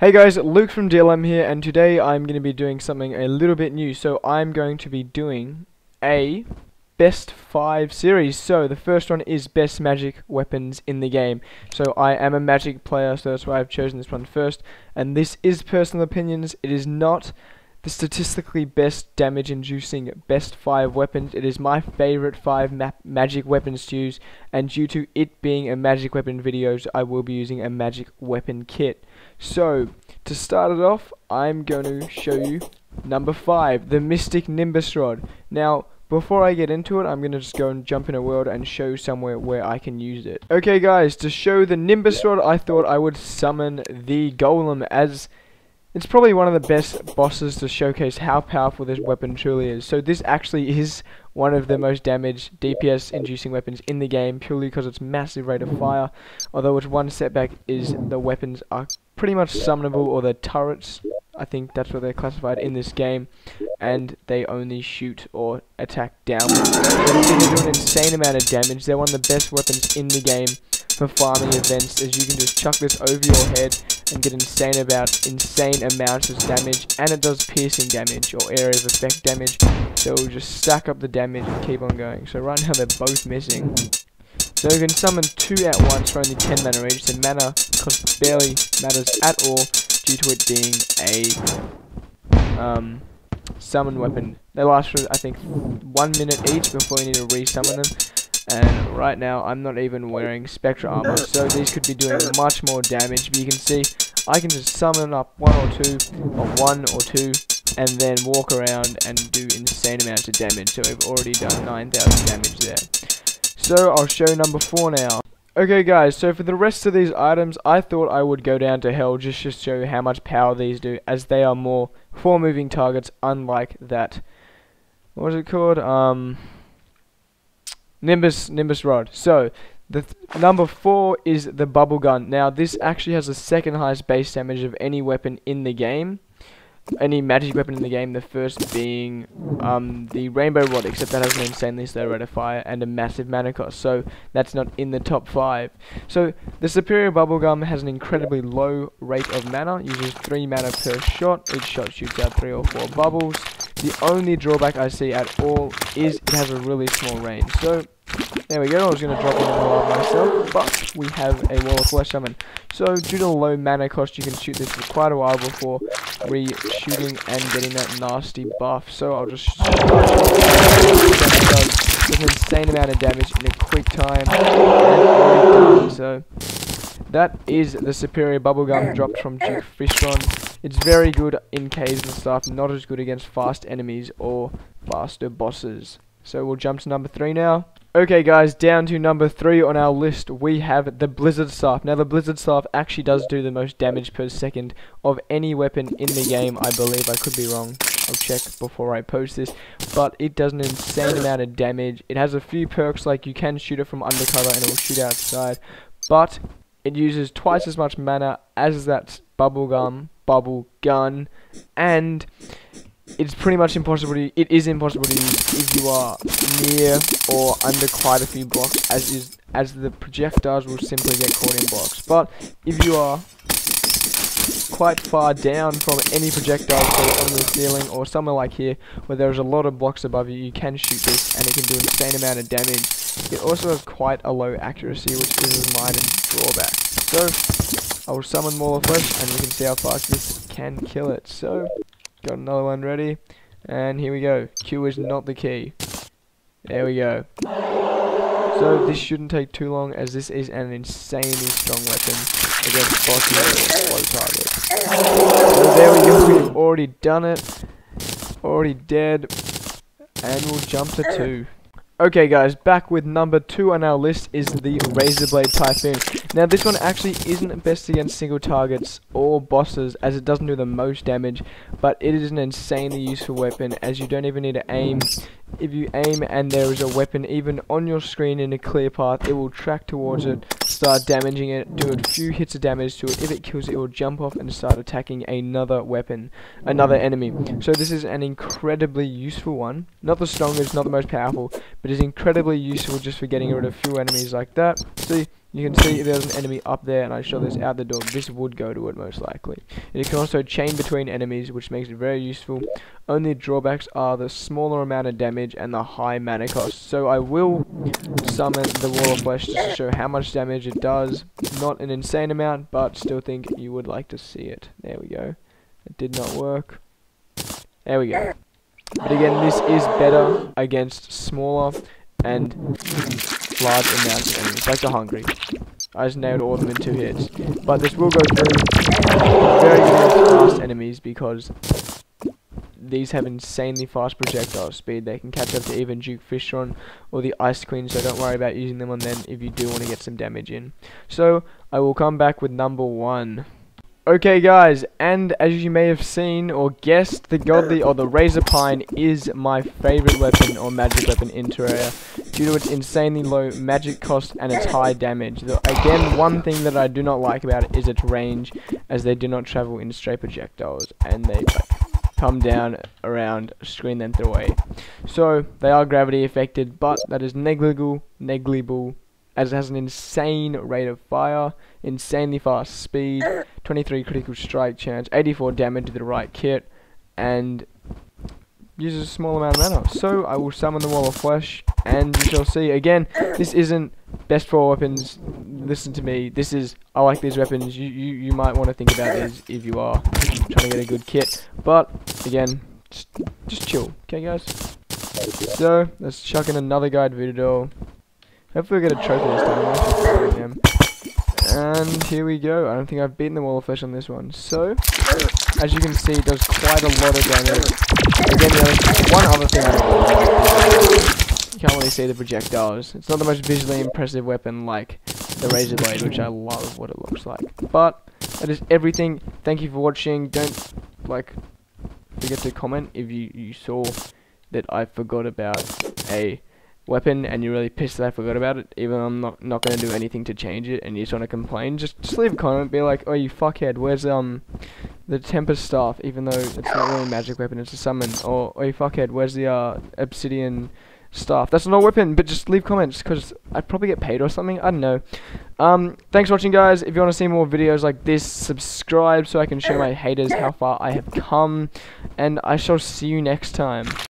Hey guys, Luke from DLM here, and today I'm going to be doing something a little bit new. So I'm going to be doing a best 5 series. So the first one is best magic weapons in the game. So I am a magic player, so that's why I've chosen this one first. And this is personal opinions. It is not the statistically best damage inducing best 5 weapons. It is my favorite 5 magic weapons to use, and due to it being a magic weapon videos, I will be using a magic weapon kit. So to start it off, I'm going to show you number 5, the Mystic Nimbus Rod. Now before I get into it, I'm going to just go and jump in a world and show somewhere where I can use it. Okay guys, to show the Nimbus Rod, I thought I would summon the Golem, as it's probably one of the best bosses to showcase how powerful this weapon truly is. So this actually is one of the most damage DPS inducing weapons in the game, purely because its massive rate of fire. Although its one setback is the weapons are pretty much summonable, or the turrets, I think that's what they're classified in this game, and they only shoot or attack downwards. But they do an insane amount of damage. They're one of the best weapons in the game for farming events, as you can just chuck this over your head and get insane amounts of damage, and it does piercing damage or area of effect damage, so it will just stack up the damage and keep on going. So right now they're both missing. So you can summon 2 at once for only 10 mana each. The mana cost barely matters at all due to it being a summon weapon. They last for, I think, 1 minute each before you need to re-summon them. And right now I'm not even wearing Spectra armor, so these could be doing much more damage. But you can see I can just summon up 1 or 2, and then walk around and do insane amounts of damage. So we've already done 9,000 damage there. So I'll show number 4 now. Okay guys, so for the rest of these items, I thought I would go down to hell just to show how much power these do, as they are more for moving targets, unlike that, what was it called? Nimbus Rod. So the number 4 is the bubble gun. Now this actually has the second highest base damage of any weapon in the game, any magic weapon in the game, the first being the rainbow rod, except that has an insanely slow rate of fire and a massive mana cost, so that's not in the top 5. So the superior bubblegum has an incredibly low rate of mana, uses 3 mana per shot. Each shot shoots out 3 or 4 bubbles. The only drawback I see at all is it has a really small range. So there we go, I was going to drop in a wall myself, but we have a wall of flesh summon. So due to the low mana cost, you can shoot this for quite a while before re-shooting and getting that nasty buff. So I'll just shoot an insane amount of damage in a quick time, and so that is the superior bubblegum dropped from Duke Fishron. It's very good in caves and stuff, not as good against fast enemies or faster bosses. So we'll jump to number 3 now. Okay guys, down to number 3 on our list, we have the Blizzard Staff. Now the Blizzard Staff actually does do the most damage per second of any weapon in the game, I believe. I could be wrong, I'll check before I post this, but it does an insane amount of damage. It has a few perks, like you can shoot it from undercover and it will shoot outside, but it uses twice as much mana as that bubble gun, and it's pretty much impossible to, it is impossible to use if you are near or under quite a few blocks, as the projectiles will simply get caught in blocks. But if you are quite far down from any projectile, so on the ceiling or somewhere like here where there's a lot of blocks above you, you can shoot this and it can do an insane amount of damage. It also has quite a low accuracy, which is a minor drawback. So I will summon more flesh and you can see how fast this can kill it. So got another one ready, and here we go. Q is not the key. There we go. So this shouldn't take too long, as this is an insanely strong weapon against bosses or slow targets. So there we go, we've already done it. Already dead. And we'll jump to 2. Okay guys, back with number 2 on our list is the Razorblade Typhoon. Now this one actually isn't best against single targets or bosses, as it doesn't do the most damage, but it is an insanely useful weapon, as you don't even need to aim. If you aim and there is a weapon even on your screen in a clear path, it will track towards it, start damaging it, do a few hits of damage to it. If it kills it, it will jump off and start attacking another weapon, another enemy. So this is an incredibly useful one. Not the strongest, not the most powerful, but is incredibly useful just for getting rid of a few enemies like that. See, You can see if there's an enemy up there and I shot this out the door, this would go to it most likely. And you can also chain between enemies, which makes it very useful. Only drawbacks are the smaller amount of damage and the high mana cost. So I will summon the Wall of Flesh just to show how much damage it does. Not an insane amount, but still think you would like to see it. There we go. It did not work. There we go. But again, this is better against smaller and large amounts of enemies, like the hungry. I just nailed all of them in 2 hits. But this will go through very good against fast enemies because these have insanely fast projectile speed. They can catch up to even Duke Fishron or the Ice Queen, so don't worry about using them on them if you do want to get some damage in. So, I will come back with number 1. Okay guys, and as you may have seen or guessed, the Godly or the Razor Pine is my favorite weapon or magic weapon in Terraria due to its insanely low magic cost and its high damage. Again, one thing that I do not like about it is its range, as they do not travel in straight projectiles and they come down around screen then throw away. So they are gravity affected, but that is negligible as it has an insane rate of fire, insanely fast speed, 23 critical strike chance, 84 damage with the right kit, and uses a small amount of mana. So I will summon the Wall of Flesh, and you shall see. Again, this isn't best for weapons. Listen to me. This is, I like these weapons. You might want to think about these if you are trying to get a good kit. But again, just chill, okay, guys. So let's chuck in another guide video. Hopefully we get a trophy this time. I'm actually throwing them. And here we go. I don't think I've beaten the Wall of Flesh on this one. So, as you can see, it does quite a lot of damage. Again, one other thing I don't like, you can't really see the projectiles. It's not the most visually impressive weapon like the Razor Blade, which I love what it looks like. But, that is everything. Thank you for watching. Don't, forget to comment if you saw that I forgot about a weapon and you're really pissed that I forgot about it, even though I'm not going to do anything to change it and you just want to complain. Just leave a comment, be like, oh you fuckhead, where's the Tempest Staff, even though it's not really a magic weapon, it's a summon. Or oh you fuckhead, where's the Obsidian Staff? That's not a weapon, but just leave comments because I'd probably get paid or something, I don't know. Thanks for watching guys. If you want to see more videos like this, subscribe so I can show my haters how far I have come, and I shall see you next time.